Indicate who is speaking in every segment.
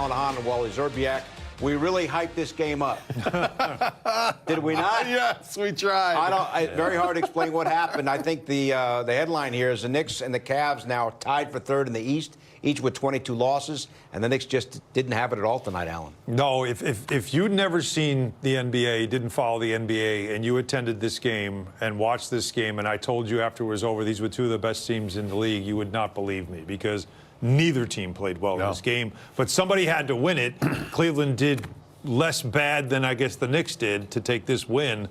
Speaker 1: Alan Hahn and Wally Zerbiak. We really hyped this game up. Did we not?
Speaker 2: Yes, we tried.
Speaker 1: Very hard to explain what happened. I think the headline here is the Knicks and the Cavs now tied for third in the East, each with 22 losses, and the Knicks just didn't have it at all tonight, Alan.
Speaker 3: No, if you'd never seen the NBA, didn't follow the NBA, and you attended this game and watched this game, and I told you after it was over, these were two of the best teams in the league, you would not believe me, because neither team played well in this game. But somebody had to win it. Cleveland did less bad than I guess the Knicks did to take this win.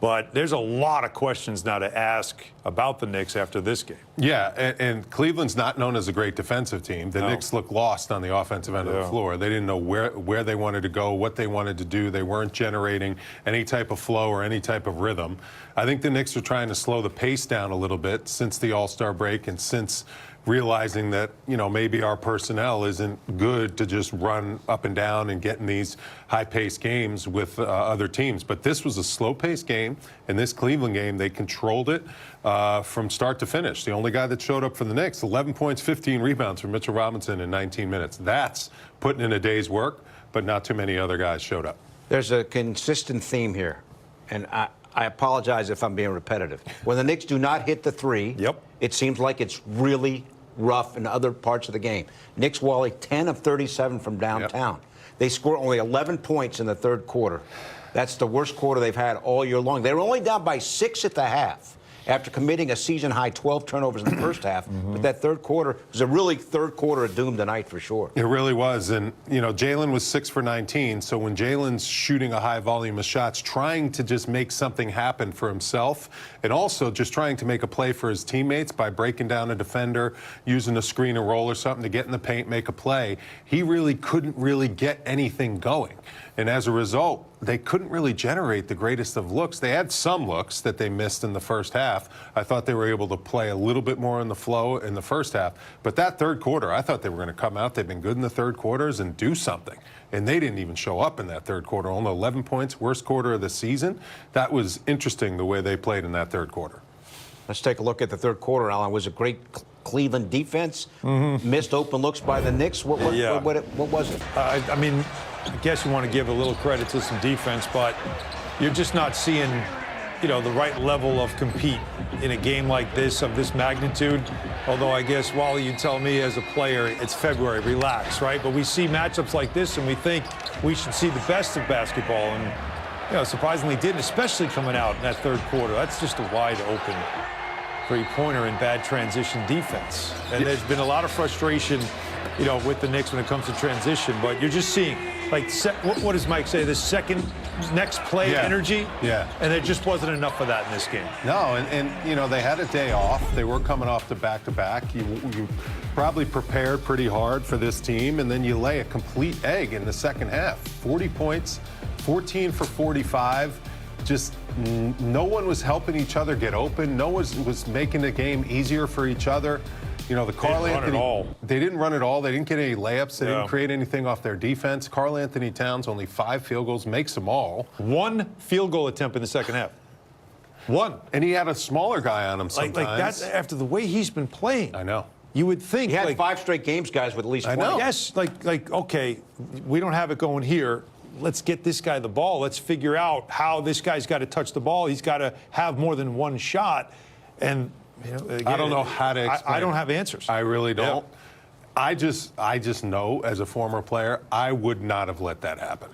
Speaker 3: But there's a lot of questions now to ask about the Knicks after this game.
Speaker 2: Yeah, and Cleveland's not known as a great defensive team. The Knicks looked lost on the offensive end of the floor. They didn't know where they wanted to go, what they wanted to do. They weren't generating any type of flow or any type of rhythm. I think the Knicks are trying to slow the pace down a little bit since the All-Star break and since realizing that, you know, maybe our personnel isn't good to just run up and down and get in these high-paced games with other teams. But this was a slow-paced game. In this Cleveland game, they controlled it from start to finish. The only guy that showed up for the Knicks, 11 points, 15 rebounds from Mitchell Robinson in 19 minutes. That's putting in a day's work, but not too many other guys showed up.
Speaker 1: There's a consistent theme here, and I apologize if I'm being repetitive. When the Knicks do not hit the three, it seems like it's really rough in other parts of the game. Knicks, Wally, 10 of 37 from downtown. They score only 11 points in the third quarter. That's the worst quarter they've had all year long. They were only down by 6 at the half after committing a season-high 12 turnovers in the first half. But that third quarter was a really third quarter of doom tonight for sure.
Speaker 2: It really was. And, you know, Jalen was 6 for 19. So when Jalen's shooting a high volume of shots, trying to just make something happen for himself and also just trying to make a play for his teammates by breaking down a defender, using a screen and roll or something to get in the paint, make a play, he really couldn't really get anything going. And as a result, they couldn't really generate the greatest of looks. They had some looks that they missed in the first half. I thought they were able to play a little bit more in the flow in the first half. But that third quarter, I thought they were going to come out. They've been good in the third quarters and do something. And they didn't even show up in that third quarter. Only 11 points, worst quarter of the season. That was interesting the way they played in that third quarter.
Speaker 1: Let's take a look at the third quarter, Alan. It was a great Cleveland defense. Missed open looks by the Knicks. What was it?
Speaker 3: I mean, I guess you want to give a little credit to some defense, but you're just not seeing, you know, the right level of compete in a game like this, of this magnitude. Although I guess, Wally, you tell me as a player, it's February, relax, right? But we see matchups like this, and we think we should see the best of basketball. And, you know, surprisingly didn't, especially coming out in that third quarter. That's just a wide open three-pointer in bad transition defense. And there's been a lot of frustration, you know, with the Knicks when it comes to transition. But you're just seeing, like, what does Mike say? The second next play energy?
Speaker 2: Yeah.
Speaker 3: And there just wasn't enough of that in this game.
Speaker 2: No, and you know, they had a day off. They were coming off the back-to-back. You probably prepared pretty hard for this team, and then you lay a complete egg in the second half. 40 points, 14 for 45. Just no one was helping each other get open. No one was making the game easier for each other. You know, the Carl Anthony, they didn't run it all. They didn't get any layups. They didn't create anything off their defense. Karl Anthony Towns, only 5 field goals, makes them all.
Speaker 3: 1 field goal attempt in the second half. 1.
Speaker 2: And he had a smaller guy on him sometimes.
Speaker 3: Like that's after the way he's been playing.
Speaker 2: I know.
Speaker 3: You would think.
Speaker 1: He had 5 straight games, guys, with at least 20.
Speaker 2: I know.
Speaker 3: Yes, like, okay, we don't have it going here. Let's get this guy the ball. Let's figure out how this guy's got to touch the ball. He's got to have more than one shot. And, you know, again,
Speaker 2: I don't know how to explain.
Speaker 3: I don't have answers.
Speaker 2: I really don't. I just know, as a former player, I would not have let that happen.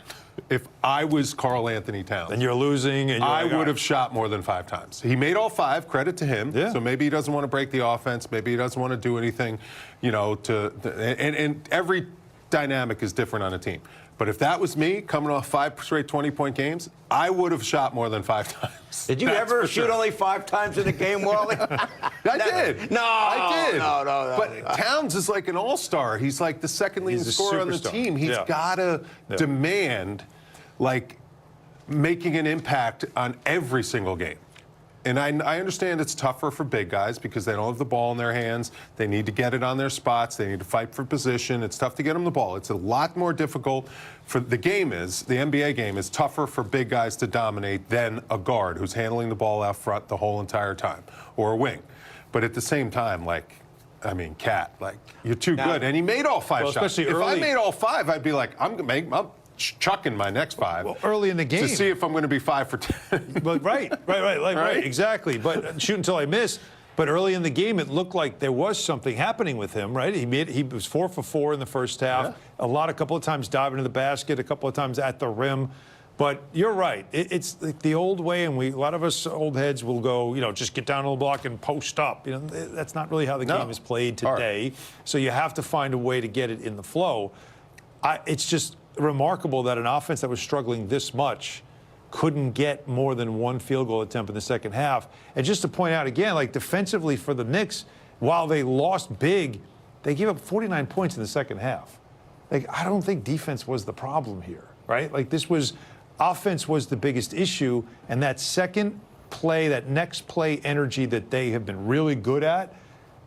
Speaker 2: If I was Karl Anthony Towns.
Speaker 3: And you're losing. And
Speaker 2: I would have shot more than 5 times. He made all 5, credit to him.
Speaker 3: Yeah.
Speaker 2: So maybe he doesn't want to break the offense. Maybe he doesn't want to do anything, you know, and every dynamic is different on a team. But if that was me, coming off 5 straight 20-point games, I would have shot more than 5 times.
Speaker 1: Did you ever shoot only 5 times in a game, Wally?
Speaker 2: I did.
Speaker 1: No,
Speaker 2: I did.
Speaker 1: No.
Speaker 2: But Towns is like an all-star. He's like the second leading scorer on the team. He's got to demand, like, making an impact on every single game. And I understand it's tougher for big guys because they don't have the ball in their hands. They need to get it on their spots. They need to fight for position. It's tough to get them the ball. It's a lot more difficult for the NBA game is tougher for big guys to dominate than a guard who's handling the ball out front the whole entire time or a wing. But at the same time, like, I mean, Cat, like, you're too good. And he made all 5 shots.
Speaker 3: Especially
Speaker 2: if
Speaker 3: early.
Speaker 2: I made all 5, I'd be like, I'm chucking my next 5.
Speaker 3: Well, early in the game.
Speaker 2: To see if I'm going to be 5 for 10.
Speaker 3: But right, exactly. But shoot until I miss. But early in the game, it looked like there was something happening with him, right? He was 4 for 4 in the first half. Yeah. A couple of times diving to the basket, a couple of times at the rim. But you're right. It's like the old way, and a lot of us old heads will go, just get down on the block and post up. That's not really how the game is played today. So you have to find a way to get it in the flow. It's just remarkable that an offense that was struggling this much couldn't get more than 1 field goal attempt in the second half. And just to point out again, like defensively for the Knicks, while they lost big, they gave up 49 points in the second half. Like, I don't think defense was the problem here, right? Like, offense was the biggest issue, and that second play, that next play energy that they have been really good at,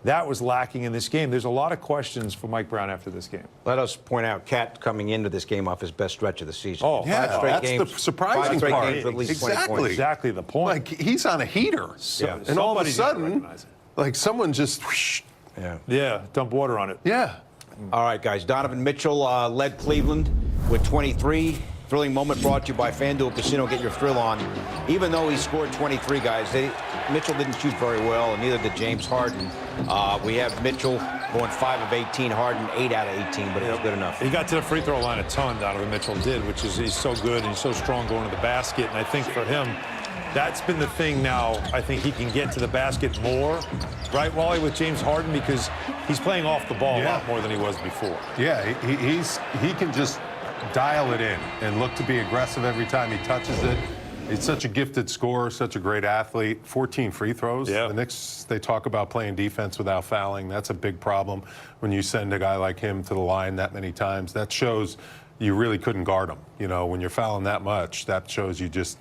Speaker 3: that was lacking in this game. There's a lot of questions for Mike Brown after this game.
Speaker 1: Let us point out, Cat coming into this game off his best stretch of the season.
Speaker 3: Oh,
Speaker 2: yeah,
Speaker 1: 5 straight
Speaker 2: that's
Speaker 1: games,
Speaker 2: the surprising
Speaker 1: 5 straight
Speaker 2: part.
Speaker 1: games with at least 20 points.
Speaker 3: Exactly the point.
Speaker 2: Like, he's on a heater.
Speaker 3: Yeah.
Speaker 2: And all of a
Speaker 3: Somebody's gotta
Speaker 2: sudden,
Speaker 3: recognize it.
Speaker 2: like, someone just, whoosh.
Speaker 3: Yeah, dump water on it.
Speaker 2: Yeah.
Speaker 1: All right, guys. Donovan Mitchell led Cleveland with 23. Thrilling moment brought to you by FanDuel Casino. Get your thrill on. Even though he scored 23, guys, Mitchell didn't shoot very well, and neither did James Harden. We have Mitchell going 5 of 18, Harden 8 out of 18, but it was good enough.
Speaker 3: He got to the free throw line a ton, Donovan Mitchell did, which is he's so good and he's so strong going to the basket. And I think for him, that's been the thing now. I think he can get to the basket more, right, Wally, with James Harden, because he's playing off the ball a lot more than he was before.
Speaker 2: Yeah, he can just dial it in and look to be aggressive every time he touches it. He's such a gifted scorer, such a great athlete. 14 free throws.
Speaker 3: Yeah.
Speaker 2: The Knicks, they talk about playing defense without fouling. That's a big problem when you send a guy like him to the line that many times. That shows you really couldn't guard him. When you're fouling that much, that shows you just,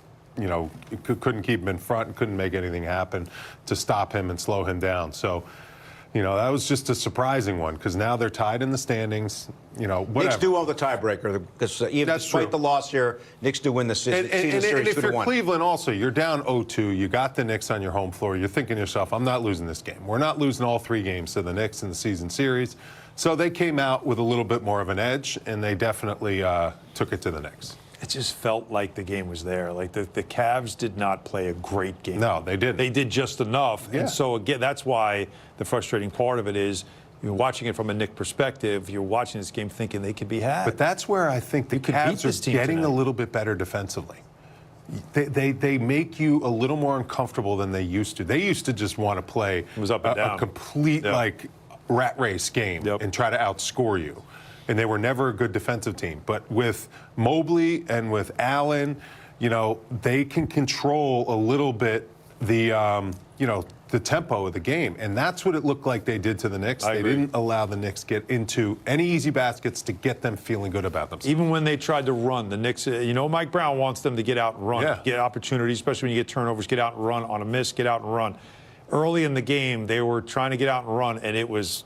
Speaker 2: couldn't keep him in front and couldn't make anything happen to stop him and slow him down. So, that was just a surprising one because now they're tied in the standings. Whatever.
Speaker 1: Knicks do own the tiebreaker because even despite the loss here, Knicks do win the series.
Speaker 2: And if you're Cleveland also, you're down 0-2. You got the Knicks on your home floor. You're thinking to yourself, I'm not losing this game. We're not losing all 3 games to the Knicks in the season series. So they came out with a little bit more of an edge, and they definitely took it to the Knicks.
Speaker 3: It just felt like the game was there. Like the Cavs did not play a great game.
Speaker 2: No, they didn't.
Speaker 3: They did just enough.
Speaker 2: Yeah.
Speaker 3: And so, again, that's why the frustrating part of it is you're watching it from a Knick perspective. You're watching this game thinking they could be had.
Speaker 2: But that's where I think the Cavs are getting a little bit better defensively. They make you a little more uncomfortable than they used to. They used to just want to play
Speaker 3: it was up and down.
Speaker 2: A complete, rat race game and try to outscore you. And they were never a good defensive team. But with Mobley and with Allen, they can control a little bit the tempo of the game. And that's what it looked like they did to the Knicks. They didn't allow the Knicks get into any easy baskets to get them feeling good about themselves.
Speaker 3: Even when they tried to run, the Knicks, Mike Brown wants them to get out and run, get opportunities, especially when you get turnovers, get out and run on a miss, get out and run. Early in the game, they were trying to get out and run, and it was,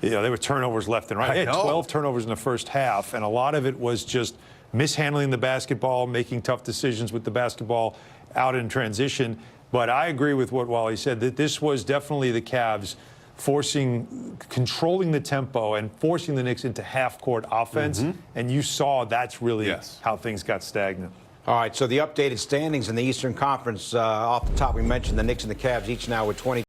Speaker 3: there were turnovers left and right. They had 12 turnovers in the first half, and a lot of it was just mishandling the basketball, making tough decisions with the basketball out in transition. But I agree with what Wally said, that this was definitely the Cavs controlling the tempo and forcing the Knicks into half-court offense. And you saw that's really how things got stagnant.
Speaker 1: All right, so the updated standings in the Eastern Conference, off the top we mentioned the Knicks and the Cavs each now with 20.